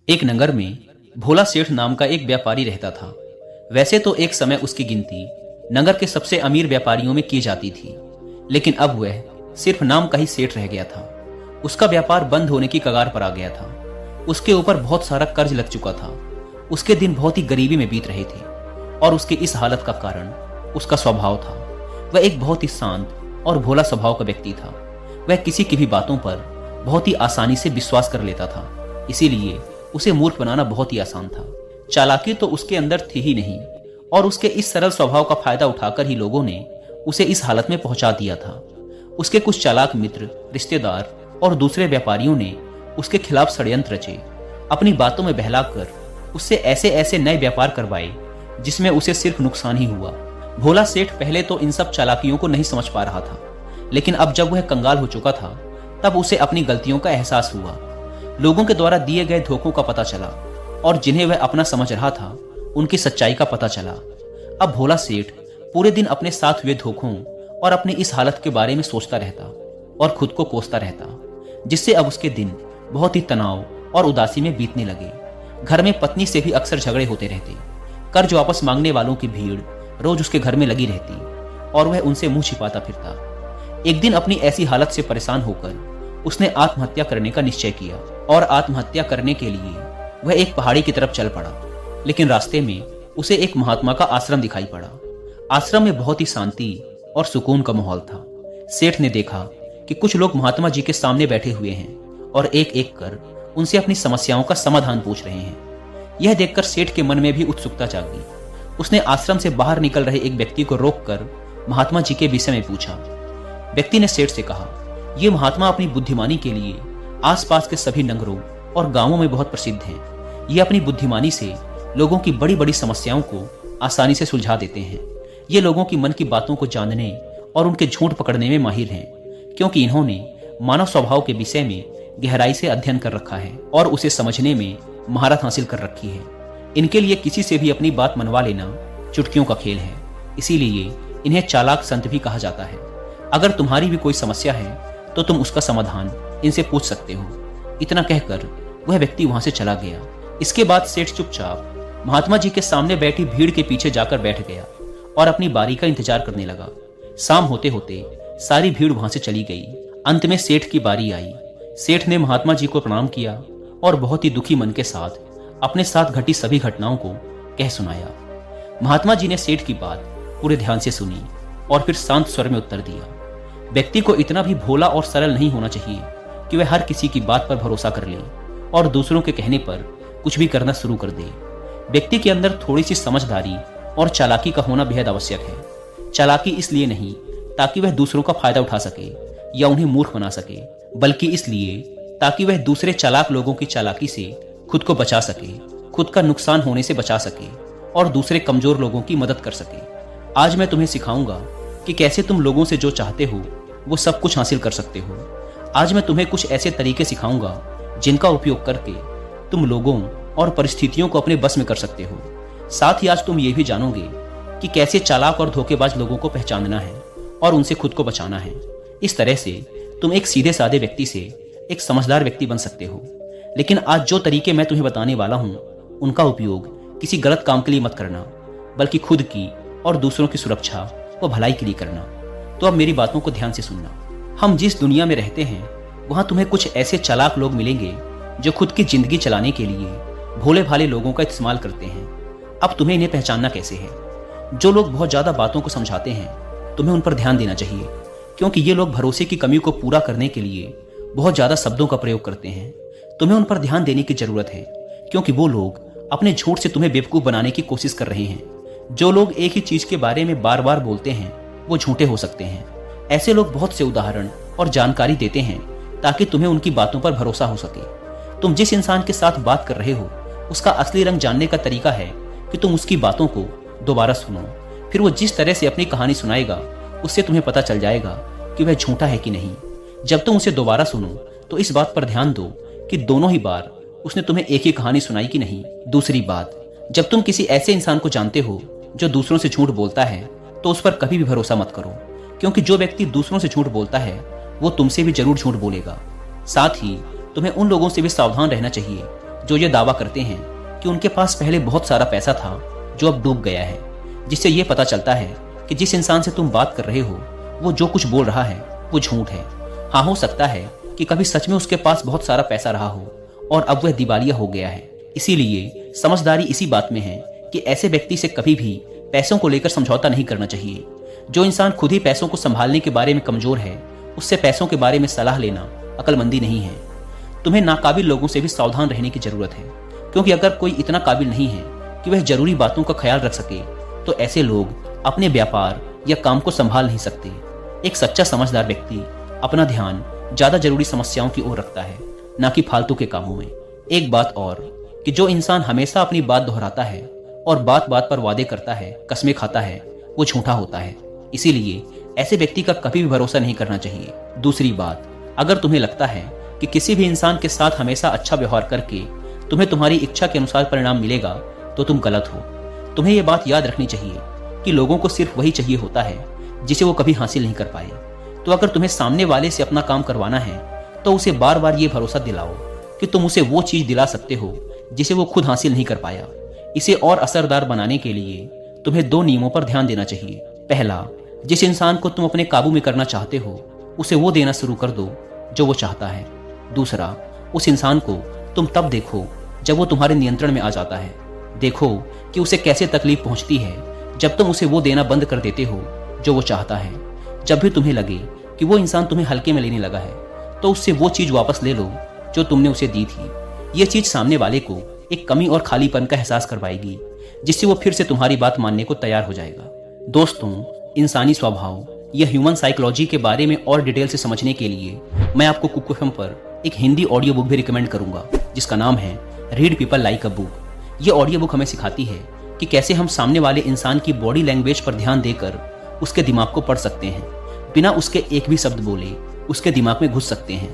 एक नगर में भोला सेठ नाम का एक व्यापारी रहता था। वैसे तो एक समय उसकी गिनती नगर के सबसे अमीर व्यापारियों में की जाती थी, लेकिन अब वह सिर्फ नाम का ही सेठ रह गया था। उसका व्यापार बंद होने की कगार पर आ गया था। उसके ऊपर बहुत सारा कर्ज लग चुका था। उसके दिन बहुत ही गरीबी में बीत रहे थे और उसकी इस हालत का कारण उसका स्वभाव था। वह एक बहुत ही शांत और भोला स्वभाव का व्यक्ति था। वह किसी की भी बातों पर बहुत ही आसानी से विश्वास कर लेता था, इसीलिए उसे मूर्ख बनाना बहुत ही आसान था। चालाकी तो उसके अंदर थी ही नहीं और उसके इस सरल स्वभाव का फायदा उठाकर ही लोगों ने उसे इस हालत में पहुंचा दिया था। उसके कुछ चालाक मित्र, रिश्तेदार और दूसरे व्यापारियों ने उसके खिलाफ षड्यंत्र रचे। अपनी बातों में बहलाकर उससे ऐसे ऐसे नए व्यापार करवाए जिसमें उसे सिर्फ नुकसान ही हुआ। भोला सेठ पहले तो इन सब चालाकियों को नहीं समझ पा रहा था, लेकिन अब जब वह कंगाल हो चुका था तब उसे अपनी गलतियों का एहसास हुआ। लोगों के द्वारा दिए गए धोखों का पता चला और जिन्हें वह अपना समझ रहा था उनकी सच्चाई का पता चला। अब भोला सेठ पूरे दिन अपने साथ हुए धोखों और अपनी इस हालत के बारे में सोचता रहता और खुद को कोसता रहता, जिससे अब उसके दिन बहुत ही तनाव और उदासी में बीतने लगे। घर में पत्नी से भी अक्सर झगड़े होते रहते। कर्ज वापस मांगने वालों की भीड़ रोज उसके घर में लगी रहती और वह उनसे मुंह छिपाता फिरता। एक दिन अपनी ऐसी हालत से परेशान होकर उसने आत्महत्या करने का निश्चय किया और आत्महत्या करने के लिए वह एक पहाड़ी की तरफ चल पड़ा। लेकिन रास्ते में उसे एक महात्मा का आश्रम दिखाई पड़ा। आश्रम में बहुत ही शांति और सुकून का माहौल था। सेठ ने देखा कि कुछ लोग महात्मा जी के सामने बैठे हुए हैं और एक एक कर उनसे अपनी समस्याओं का समाधान पूछ रहे हैं। यह देखकर सेठ के मन में भी उत्सुकता जागी। उसने आश्रम से बाहर निकल रहे एक व्यक्ति को रोककर महात्मा जी के विषय में पूछा। व्यक्ति ने सेठ से कहा, ये महात्मा अपनी बुद्धिमानी के लिए आसपास के सभी नगरों और गांवों में बहुत प्रसिद्ध हैं। ये अपनी बुद्धिमानी से लोगों की बड़ी बड़ी समस्याओं को आसानी से सुलझा देते हैं। ये लोगों की मन की बातों को जानने और उनके झूठ पकड़ने में माहिर हैं, क्योंकि इन्होंने मानव स्वभाव के विषय में गहराई से अध्ययन कर रखा है और उसे समझने में महारत हासिल कर रखी है। इनके लिए किसी से भी अपनी बात मनवा लेना चुटकियों का खेल है, इसीलिए इन्हें चालाक संत भी कहा जाता है। अगर तुम्हारी भी कोई समस्या है तो तुम उसका समाधान इनसे पूछ सकते हो। इतना कहकर वह व्यक्ति वहां से चला गया। इसके बाद सेठ चुपचाप महात्मा जी के सामने बैठी भीड़ के पीछे जाकर बैठ गया और अपनी बारी का इंतजार करने लगा। शाम होते होते सारी भीड़ वहां से चली गई। अंत में सेठ की बारी आई। सेठ ने महात्मा जी को प्रणाम किया और बहुत ही दुखी मन के साथ अपने साथ घटी सभी घटनाओं को कह सुनाया। महात्मा जी ने सेठ की बात पूरे ध्यान से सुनी और फिर शांत स्वर में उत्तर दिया। व्यक्ति को इतना भी भोला और सरल नहीं होना चाहिए कि वह हर किसी की बात पर भरोसा कर ले और दूसरों के कहने पर कुछ भी करना शुरू कर दे। व्यक्ति के अंदर थोड़ी सी समझदारी और चालाकी का होना बेहद आवश्यक है। चालाकी इसलिए नहीं ताकि वह दूसरों का फायदा उठा सके या उन्हें मूर्ख बना सके, बल्कि इसलिए ताकि वह दूसरे चालाक लोगों की चालाकी से खुद को बचा सके, खुद का नुकसान होने से बचा सके और दूसरे कमजोर लोगों की मदद कर सके। आज मैं तुम्हें सिखाऊंगा कि कैसे तुम लोगों से जो चाहते हो वो सब कुछ हासिल कर सकते हो। आज मैं तुम्हें कुछ ऐसे तरीके सिखाऊंगा जिनका उपयोग करके तुम लोगों और परिस्थितियों को अपने बस में कर सकते हो। साथ ही आज तुम ये भी जानोगे कि कैसे चालाक और धोखेबाज लोगों को पहचानना है और उनसे खुद को बचाना है। इस तरह से तुम एक सीधे साधे व्यक्ति से एक समझदार व्यक्ति बन सकते हो। लेकिन आज जो तरीके मैं तुम्हें बताने वाला हूं उनका उपयोग किसी गलत काम के लिए मत करना, बल्कि खुद की और दूसरों की सुरक्षा व भलाई के लिए करना। तो अब मेरी बातों को ध्यान से सुनना। हम जिस दुनिया में रहते हैं वहां तुम्हें कुछ ऐसे चालाक लोग मिलेंगे जो खुद की जिंदगी चलाने के लिए भोले भाले लोगों का इस्तेमाल करते हैं। अब तुम्हें इन्हें पहचानना कैसे है? जो लोग बहुत ज्यादा बातों को समझाते हैं तुम्हें उन पर ध्यान देना चाहिए, क्योंकि ये लोग भरोसे की कमी को पूरा करने के लिए बहुत ज्यादा शब्दों का प्रयोग करते हैं। तुम्हें उन पर ध्यान देने की जरूरत है, क्योंकि वो लोग अपने झूठ से तुम्हें बेवकूफ बनाने की कोशिश कर रहे हैं। जो लोग एक ही चीज के बारे में बार बार बोलते हैं वो झूठे हो सकते हैं। ऐसे लोग बहुत से उदाहरण और जानकारी देते हैं ताकि तुम्हें उनकी बातों पर भरोसा हो सके। तुम जिस इंसान के साथ बात कर रहे हो उसका असली रंग जानने का तरीका है कि तुम उसकी बातों को दोबारा सुनो। फिर वो जिस तरह से अपनी कहानी सुनाएगा उससे तुम्हें पता चल जाएगा कि वह झूठा है कि नहीं। जब तुम उसे दोबारा सुनो तो इस बात पर ध्यान दो कि दोनों ही बार उसने तुम्हें एक ही कहानी सुनाई कि नहीं। दूसरी बात, जब तुम किसी ऐसे इंसान को जानते हो जो दूसरों से झूठ बोलता है तो उस पर कभी भी भरोसा मत करो, क्योंकि जो व्यक्ति दूसरों से झूठ बोलता है वो तुमसे भी जरूर झूठ बोलेगा। साथ ही तुम्हें उन लोगों से भी सावधान रहना चाहिए जो ये दावा करते हैं कि उनके पास पहले बहुत सारा पैसा था जो अब डूब गया है, जिससे ये पता चलता है कि जिस इंसान से तुम बात कर रहे हो वो जो कुछ बोल रहा है वो झूठ है। हाँ, हो सकता है कि कभी सच में उसके पास बहुत सारा पैसा रहा हो और अब वह दिवालिया हो गया है। इसीलिए समझदारी इसी बात में है कि ऐसे व्यक्ति से कभी भी पैसों को लेकर समझौता नहीं करना चाहिए। जो इंसान खुद ही पैसों को संभालने के बारे में कमजोर है, उससे पैसों के बारे में सलाह लेना अक्लमंदी नहीं है। तुम्हें नाकाबिल लोगों से भी सावधान रहने की जरूरत है, क्योंकि अगर कोई इतना काबिल नहीं है कि वह जरूरी बातों का ख्याल रख सके तो ऐसे लोग अपने व्यापार या काम को संभाल नहीं सकते। एक सच्चा समझदार व्यक्ति अपना ध्यान ज्यादा जरूरी समस्याओं की ओर रखता है, ना कि फालतू के कामों में। एक बात और कि जो इंसान हमेशा अपनी बात दोहराता है और बात बात पर वादे करता है, कस्में खाता है, वो झूठा होता है। इसीलिए ऐसे व्यक्ति का कभी भी भरोसा नहीं करना चाहिए। दूसरी बात, अगर तुम्हें लगता है कि किसी भी इंसान के साथ हमेशा अच्छा व्यवहार करके तुम्हें तुम्हारी इच्छा के अनुसार परिणाम मिलेगा तो तुम गलत हो। तुम्हें यह बात याद रखनी चाहिए कि लोगों को सिर्फ वही चाहिए होता है जिसे वो कभी हासिल नहीं कर पाए। तो अगर तुम्हें सामने वाले से अपना काम करवाना है तो उसे बार बार ये भरोसा दिलाओ कि तुम उसे वो चीज दिला सकते हो जिसे वो खुद हासिल नहीं कर पाया। इसे और असरदार बनाने के लिए तुम्हें 2 नियमों पर ध्यान देना चाहिए। पहला, जिस इंसान को तुम अपने काबू में करना चाहते हो उसे वो देना शुरू कर दो जो वो चाहता है। दूसरा, उस इंसान को तुम तब देखो जब वो तुम्हारे नियंत्रण में आ जाता है। देखो कि उसे कैसे तकलीफ पहुंचती है जब तुम उसे वो देना बंद कर देते हो जो वो चाहता है। जब भी तुम्हें लगे कि वो इंसान तुम्हें हल्के में लेने लगा है तो उससे वो चीज वापस ले लो जो तुमने उसे दी थी। ये चीज सामने वाले को एक कमी और खालीपन का एहसास करवाएगी, जिससे वो फिर से तुम्हारी बात मानने को तैयार हो जाएगा। दोस्तों, इंसानी स्वभाव या ह्यूमन साइकोलॉजी के बारे में और डिटेल से समझने के लिए मैं आपको कुक एफएम पर एक हिंदी ऑडियो बुक भी रिकमेंड करूंगा, जिसका नाम है read people like a book. ये ऑडियो बुक हमें सिखाती है कि कैसे हम सामने वाले इंसान की बॉडी लैंग्वेज पर ध्यान देकर उसके दिमाग को पढ़ सकते हैं, बिना उसके एक भी शब्द बोले उसके दिमाग में घुस सकते हैं।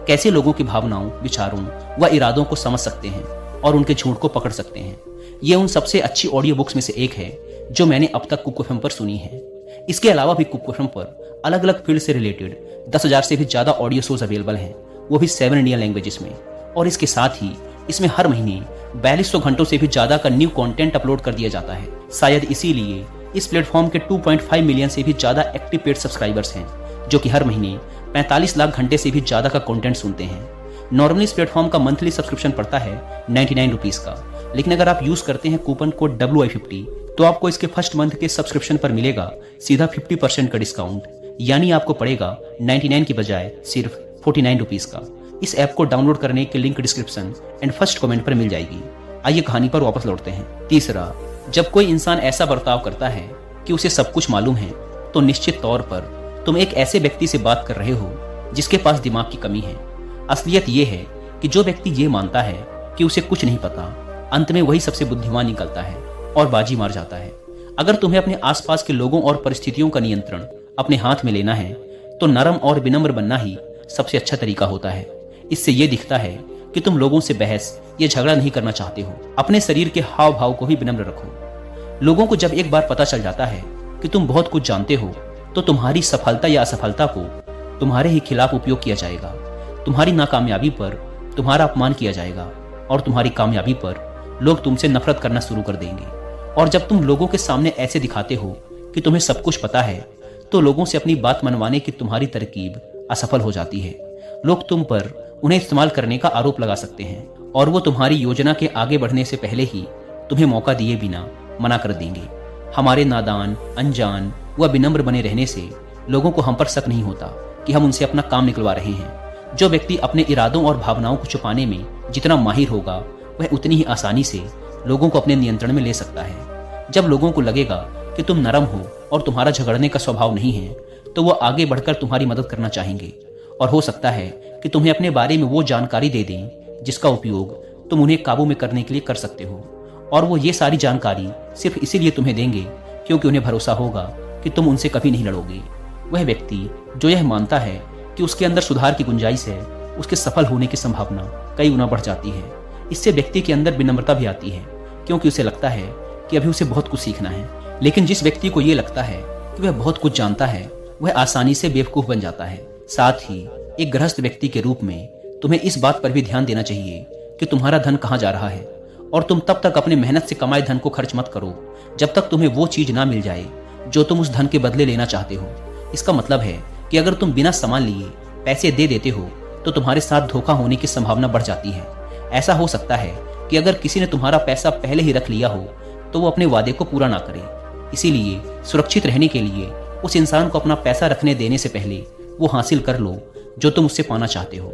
कैसे लोगों की भावनाओं, विचारों व इरादों को समझ सकते हैं और उनके झूठ को पकड़ सकते हैं। ये उन सबसे अच्छी ऑडियो बुक्स में से एक है जो मैंने अब तक कुक एफएम पर सुनी है। इसके अलावा भी कुक एफएम पर अलग अलग फील्ड से रिलेटेड 10,000 से भी ज्यादा ऑडियो शोज अवेलेबल हैं, वो भी 7 इंडियन लैंग्वेजेस में। और इसके साथ ही इसमें हर महीने 4200 घंटों से भी ज्यादा का न्यू कंटेंट अपलोड कर दिया जाता है। शायद इसीलिए इस प्लेटफॉर्म के 2.5 मिलियन से भी ज्यादा एक्टिव पेड सब्सक्राइबर्स हैं, जो कि हर महीने 45 लाख घंटे से भी ज्यादा का कंटेंट सुनते हैं। नॉर्मली इस प्लेटफॉर्म का मंथली सब्सक्रिप्शन पड़ता है 99 रुपीज का, लेकिन अगर आप यूज करते हैं कूपन कोड WI50 तो आपको इसके फर्स्ट मंथ के सब्सक्रिप्शन पर मिलेगा सीधा 50% का डिस्काउंट, यानी आपको पड़ेगा 99 की बजाय सिर्फ 49 रुपीज का। इस ऐप को डाउनलोड करने के link description and first comment पर मिल जाएगी। आइए कहानी पर वापस लौटते हैं। तीसरा, जब कोई इंसान ऐसा बर्ताव करता है कि उसे सब कुछ मालूम है तो निश्चित तौर पर तुम एक ऐसे व्यक्ति से बात कर रहे हो जिसके पास दिमाग की कमी है। असलियत यह है कि जो व्यक्ति ये मानता है कि उसे कुछ नहीं पता, अंत में वही सबसे बुद्धिमान निकलता है और बाजी मार जाता है। अगर तुम्हें अपने आसपास के लोगों और परिस्थितियों का नियंत्रण अपने हाथ में लेना है तो नरम और विनम्र बनना ही सबसे अच्छा तरीका होता है। इससे यह दिखता है कि तुम लोगों से बहस या झगड़ा नहीं करना चाहते हो। अपने शरीर के हाव भाव को भी विनम्र रखो। लोगों को जब एक बार पता चल जाता है कि तुम बहुत कुछ जानते हो तो तुम्हारी सफलता या असफलता को तुम्हारे ही खिलाफ उपयोग किया जाएगा। तुम्हारी नाकामयाबी पर तुम्हारा अपमान किया जाएगा और तुम्हारी कामयाबी पर लोग तुमसे नफरत करना शुरू कर देंगे। और जब तुम लोगों के सामने ऐसे दिखाते हो कि तुम्हें सब कुछ पता है तो लोगों से अपनी बात मनवाने की तुम्हारी तरकीब असफल हो जाती है। लोग तुम पर उन्हें इस्तेमाल करने का आरोप लगा सकते हैं और वो तुम्हारी योजना के आगे बढ़ने से पहले ही तुम्हें मौका दिए बिना मना कर देंगे। हमारे नादान, अनजान व विनम्र बने रहने से लोगों को हम पर शक नहीं होता कि हम उनसे अपना काम निकलवा रहे हैं। जो व्यक्ति अपने इरादों और भावनाओं को छुपाने में जितना माहिर होगा वह उतनी ही आसानी से लोगों को अपने नियंत्रण में ले सकता है। जब लोगों को लगेगा कि तुम नरम हो और तुम्हारा झगड़ने का स्वभाव नहीं है तो वो आगे बढ़कर तुम्हारी मदद करना चाहेंगे और हो सकता है कि तुम्हें अपने बारे में वो जानकारी दे दें जिसका उपयोग तुम उन्हें काबू में करने के लिए कर सकते हो। और वो ये सारी जानकारी सिर्फ इसीलिए तुम्हें देंगे क्योंकि उन्हें भरोसा होगा कि तुम उनसे कभी नहीं लड़ोगे। वह व्यक्ति जो यह मानता है कि उसके अंदर सुधार की गुंजाइश है, उसके सफल होने की संभावना कई गुना बढ़ जाती है। इससे व्यक्ति के अंदर विनम्रता भी आती है क्योंकि उसे लगता है कि अभी उसे बहुत कुछ सीखना है। लेकिन जिस व्यक्ति को ये लगता है कि वह बहुत कुछ जानता है वह आसानी से बेवकूफ बन जाता है। साथ ही एक गृहस्थ व्यक्ति के रूप में तुम्हें इस बात पर भी ध्यान देना चाहिए कि तुम्हारा धन कहाँ जा रहा है, और तुम तब तक अपने मेहनत से कमाए धन को खर्च मत करो जब तक तुम्हें वो चीज ना मिल जाए जो तुम उस धन के बदले लेना चाहते हो। इसका मतलब है कि अगर तुम बिना सामान लिए पैसे दे देते हो तो तुम्हारे साथ धोखा होने की संभावना बढ़ जाती है। ऐसा हो सकता है कि अगर किसी ने तुम्हारा पैसा पहले ही रख लिया हो तो वो अपने वादे को पूरा ना करे। इसीलिए सुरक्षित रहने के लिए उस इंसान को अपना पैसा रखने देने से पहले वो हासिल कर लो जो तुम उससे पाना चाहते हो।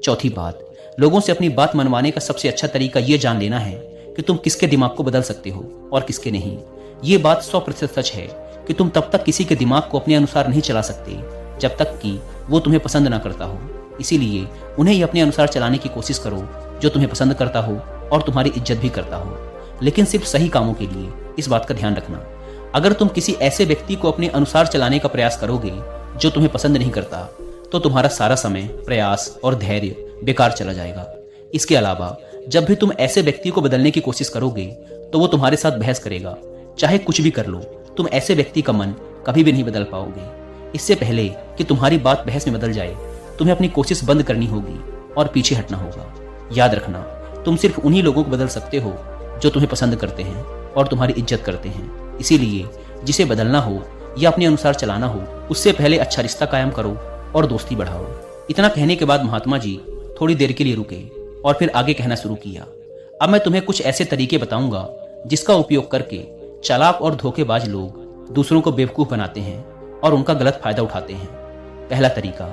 चौथी बात, लोगों से अपनी बात मनवाने का सबसे अच्छा तरीका ये जान लेना है कि तुम किसके दिमाग को बदल सकते हो और किसके नहीं। ये बात 100% सच है कि तुम तब तक किसी के दिमाग को अपने अनुसार नहीं चला सकते जब तक कि वो तुम्हें पसंद ना करता हो। इसीलिए उन्हें ही अपने अनुसार चलाने की कोशिश करो जो तुम्हें पसंद करता हो और तुम्हारी इज्जत भी करता हो, लेकिन सिर्फ सही कामों के लिए। इस बात का ध्यान रखना, अगर तुम किसी ऐसे व्यक्ति को अपने अनुसार चलाने का प्रयास करोगे जो तुम्हें पसंद नहीं करता तो तुम्हारा सारा समय, प्रयास और धैर्य बेकार चला जाएगा। इसके अलावा जब भी तुम ऐसे व्यक्ति को बदलने की कोशिश करोगे तो वो तुम्हारे साथ बहस करेगा। चाहे कुछ भी कर लो, तुम ऐसे व्यक्ति का मन कभी भी नहीं बदल पाओगे। इससे पहले कि तुम्हारी बात बहस में बदल जाए तुम्हें अपनी कोशिश बंद करनी होगी और पीछे हटना होगा। याद रखना, तुम सिर्फ उन्हीं लोगों को बदल सकते हो जो तुम्हें पसंद करते हैं और तुम्हारी इज्जत करते हैं। इसीलिए जिसे बदलना हो या अपने अनुसार चलाना हो उससे पहले अच्छा रिश्ता कायम करो और दोस्ती बढ़ाओ। इतना कहने के बाद महात्मा जी थोड़ी देर के लिए रुके और फिर आगे कहना शुरू किया। अब मैं तुम्हें कुछ ऐसे तरीके बताऊंगा जिसका उपयोग करके चालाक और धोखेबाज लोग दूसरों को बेवकूफ बनाते हैं और उनका गलत फायदा उठाते हैं। पहला तरीका,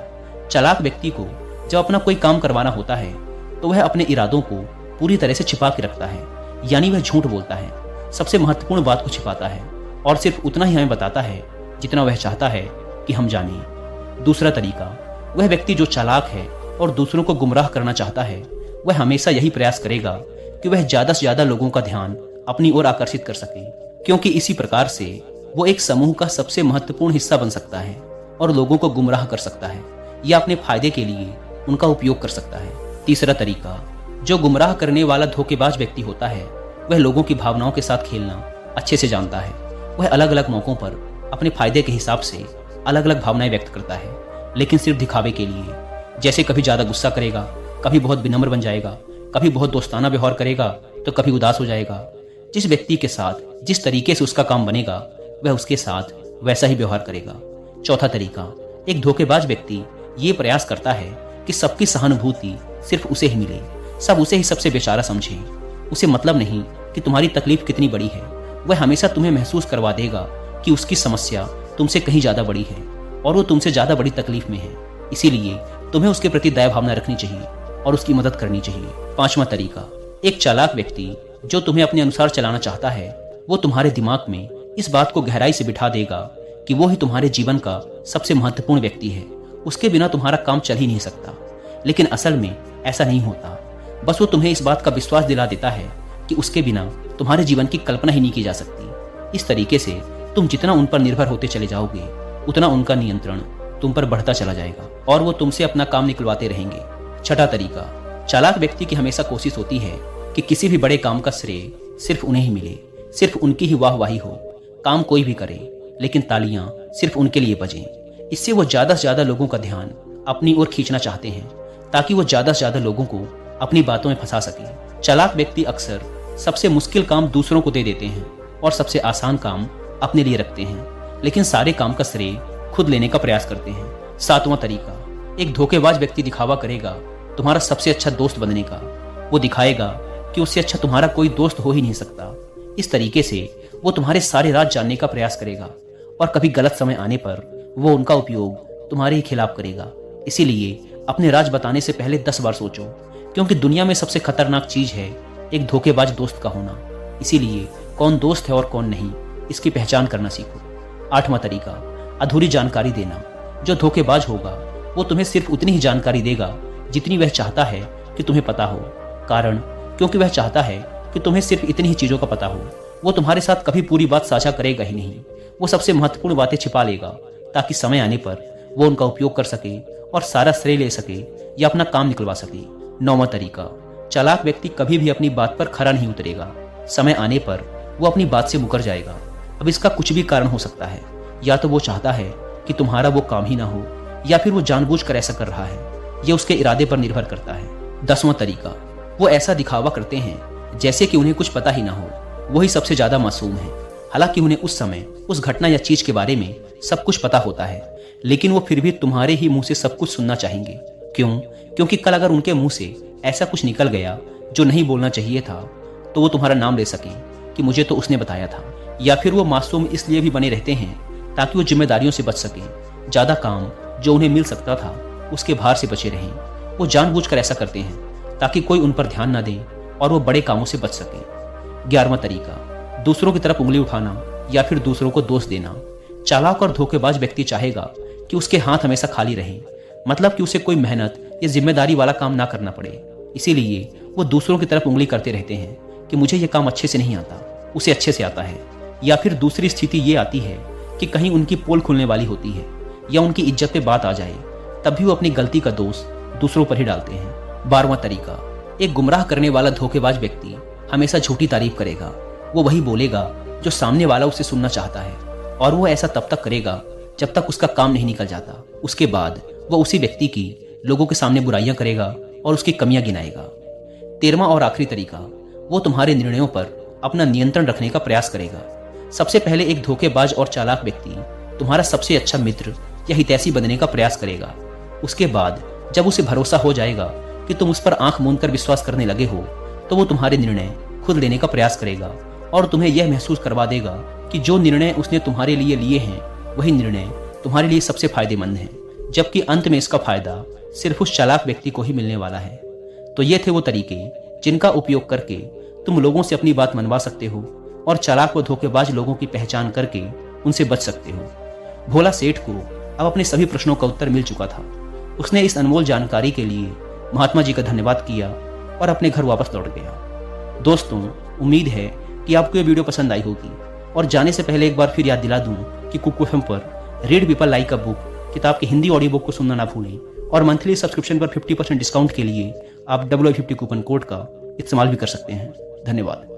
चालाक व्यक्ति को जब अपना कोई काम करवाना होता है तो वह अपने इरादों को पूरी तरह से छिपा के रखता है, यानी वह झूठ बोलता है, सबसे महत्वपूर्ण बात को छिपाता है और सिर्फ उतना ही हमें बताता है जितना वह चाहता है कि हम जानें। दूसरा तरीका, वह व्यक्ति जो चालाक है और दूसरों को गुमराह करना चाहता है वह हमेशा यही प्रयास करेगा कि वह ज्यादा से ज्यादा लोगों का ध्यान अपनी ओर आकर्षित कर सके, क्योंकि इसी प्रकार से वो एक समूह का सबसे महत्वपूर्ण हिस्सा बन सकता है और लोगों को गुमराह कर सकता है या अपने फायदे के लिए उनका उपयोग कर सकता है। तीसरा तरीका, जो गुमराह करने वाला धोखेबाज व्यक्ति होता है वह लोगों की भावनाओं के साथ खेलना अच्छे से जानता है। वह अलग अलग मौकों पर अपने फायदे के हिसाब से अलग अलग भावनाएं व्यक्त करता है, लेकिन सिर्फ दिखावे के लिए। जैसे कभी ज्यादा गुस्सा करेगा, कभी बहुत विनम्र बन जाएगा, कभी बहुत दोस्ताना व्यवहार करेगा तो कभी उदास हो जाएगा। जिस व्यक्ति के साथ जिस तरीके से उसका काम बनेगा वह उसके साथ वैसा ही व्यवहार करेगा। चौथा तरीका, एक धोखेबाज व्यक्ति ये प्रयास करता है कि सबकी सहानुभूति सिर्फ उसे ही मिले, सब उसे ही सबसे बेचारा समझे। उसे मतलब नहीं कि तुम्हारी तकलीफ कितनी बड़ी है, वह हमेशा तुम्हें महसूस करवा देगा कि उसकी समस्या तुमसे कहीं ज्यादा बड़ी है और वो तुमसे ज्यादा बड़ी तकलीफ में है। इसीलिए तुम्हें उसके प्रति दया भावना रखनी चाहिए और उसकी मदद करनी चाहिए। पांचवा तरीका, एक चालाक व्यक्ति जो तुम्हें अपने अनुसार चलाना चाहता है वो तुम्हारे दिमाग में इस बात को गहराई से बिठा देगा कि वो ही तुम्हारे जीवन का सबसे महत्वपूर्ण व्यक्ति है, उसके बिना तुम्हारा काम चल ही नहीं सकता। लेकिन असल में ऐसा नहीं होता, बस वो तुम्हें इस बात का विश्वास दिला देता है कि उसके बिना तुम्हारे जीवन की कल्पना ही नहीं की जा सकती। इस तरीके से तुम जितना उन पर निर्भर होते चले जाओगे उतना उनका नियंत्रण तुम पर बढ़ता चला जाएगा और वो तुमसे अपना काम निकलवाते रहेंगे। छठा तरीका, चालाक व्यक्ति की हमेशा कोशिश होती है कि किसी भी बड़े काम का श्रेय सिर्फ उन्हें ही मिले, सिर्फ उनकी ही वाहवाही हो। काम कोई भी करे लेकिन तालियां सिर्फ उनके लिए बजें। इससे वो ज्यादा से ज्यादा लोगों का ध्यान अपनी ओर खींचना चाहते हैं ताकि वो ज्यादा से ज्यादा लोगों को अपनी बातों में फंसा सके। चालाक व्यक्ति अक्सर सबसे मुश्किल काम दूसरों को दे देते हैं और सबसे आसान काम अपने लिए रखते हैं, लेकिन सारे काम का श्रेय खुद लेने का प्रयास करते हैं। सातवां तरीका, एक धोखेबाज व्यक्ति दिखावा करेगा तुम्हारा सबसे अच्छा दोस्त बनने का। वो दिखाएगा कि उससे अच्छा तुम्हारा कोई दोस्त हो ही नहीं सकता। इस तरीके से वो तुम्हारे सारे राज जानने का प्रयास करेगा और कभी गलत समय आने पर वो उनका उपयोग तुम्हारे ही खिलाफ करेगा। इसीलिए अपने राज बताने से पहले 10 बार सोचो, क्योंकि दुनिया में सबसे खतरनाक चीज है एक धोखेबाज दोस्त का होना। इसीलिए कौन दोस्त है और कौन नहीं, इसकी पहचान करना सीखो। आठवां तरीका, अधूरी जानकारी देना। जो धोखेबाज होगा वो तुम्हें सिर्फ उतनी ही जानकारी देगा जितनी वह चाहता है कि तुम्हें पता हो। कारण, क्योंकि वह चाहता है कि तुम्हें सिर्फ इतनी ही चीजों का पता हो। वो तुम्हारे साथ कभी पूरी बात साझा करेगा ही नहीं। वो सबसे महत्वपूर्ण बातें छिपा लेगा ताकि समय आने पर वो उनका उपयोग कर सके और सारा श्रेय ले सके या अपना काम निकलवा सके। नौवां तरीका, चालाक व्यक्ति कभी भी अपनी बात पर खरा नहीं उतरेगा। समय आने पर वो अपनी बात से मुकर जाएगा। अब इसका कुछ भी कारण हो सकता है, या तो वो चाहता है कि तुम्हारा वो काम ही ना हो, या फिर वो जानबूझकर ऐसा कर रहा है। यह उसके इरादे पर निर्भर करता है। 10वां तरीका, वो ऐसा दिखावा करते हैं जैसे कि उन्हें कुछ पता ही ना हो, वही सबसे ज्यादा मासूम है। हालांकि उन्हें उस समय उस घटना या चीज के बारे में सब कुछ पता होता है, लेकिन वो फिर भी तुम्हारे ही मुंह से सब कुछ सुनना चाहेंगे। क्यों? क्योंकि कल अगर उनके मुंह से ऐसा कुछ निकल गया जो नहीं बोलना चाहिए था, तो वो तुम्हारा नाम ले सकें कि मुझे तो उसने बताया था। या फिर वो मासूम इसलिए भी बने रहते हैं ताकि वो जिम्मेदारियों से बच सकें, ज्यादा काम जो उन्हें मिल सकता था उसके भार से बचे रहें। वो जानबूझकर ऐसा करते हैं ताकि कोई उन पर ध्यान ना दे और वो बड़े कामों से बच सके। 11वां तरीका, दूसरों की तरफ उंगली उठाना या फिर दूसरों को दोष देना। चालाक और धोखेबाज व्यक्ति चाहेगा कि उसके हाथ हमेशा खाली रहें, मतलब कि उसे कोई मेहनत या जिम्मेदारी वाला काम ना करना पड़े। इसीलिए वो दूसरों की तरफ उंगली करते रहते हैं कि मुझे ये काम अच्छे से नहीं आता, उसे अच्छे से आता है। या फिर दूसरी स्थिति ये आती है कि कहीं उनकी पोल खुलने वाली होती है या उनकी इज्जत पे बात आ जाए, तब भी वो अपनी गलती का दोष दूसरों पर ही डालते हैं। 12वां तरीका, एक गुमराह करने वाला धोखेबाज व्यक्ति हमेशा झूठी तारीफ करेगा। वो वही बोलेगा जो सामने वाला उसे सुनना चाहता है, और वो ऐसा तब तक करेगा जब तक उसका काम नहीं निकल जाता। उसके बाद वो उसी व्यक्ति की लोगों के सामने बुराइयां करेगा और उसकी कमियां गिनाएगा। 13वां और आखिरी तरीका, वो तुम्हारे निर्णयों पर अपना नियंत्रण रखने का प्रयास करेगा। सबसे पहले एक धोखेबाज और चालाक व्यक्ति तुम्हारा सबसे अच्छा मित्र या हितैषी बनने का प्रयास करेगा। उसके बाद जब उसे भरोसा हो जाएगा कि तुम उस पर आंख मूंद कर विश्वास करने लगे हो, तो वो तुम्हारे निर्णय खुद लेने का प्रयास करेगा और तुम्हें यह महसूस करवा देगा कि जो निर्णय उसने तुम्हारे लिए लिए हैं वही निर्णय तुम्हारे लिए सबसे फायदेमंद है, जबकि अंत में इसका फायदा सिर्फ उस चालाक व्यक्ति को ही मिलने वाला है। तो ये थे वो तरीके जिनका उपयोग करके तुम लोगों से अपनी बात मनवा सकते हो और चालाक व धोखेबाज लोगों की पहचान करके उनसे बच सकते हो। भोला सेठ को अब अपने सभी प्रश्नों का उत्तर मिल चुका था। उसने इस अनमोल जानकारी के लिए महात्मा जी का धन्यवाद किया और अपने घर वापस लौट गया। दोस्तों, उम्मीद है कि आपको ये वीडियो पसंद आई होगी, और जाने से पहले एक बार फिर याद दिला दूं कि कुक एफएम पर read people like a book किताब की हिंदी ऑडियो बुक को सुनना ना भूलें, और मंथली सब्सक्रिप्शन पर 50% डिस्काउंट के लिए आप WI50 कूपन कोड का इस्तेमाल भी कर सकते हैं। धन्यवाद।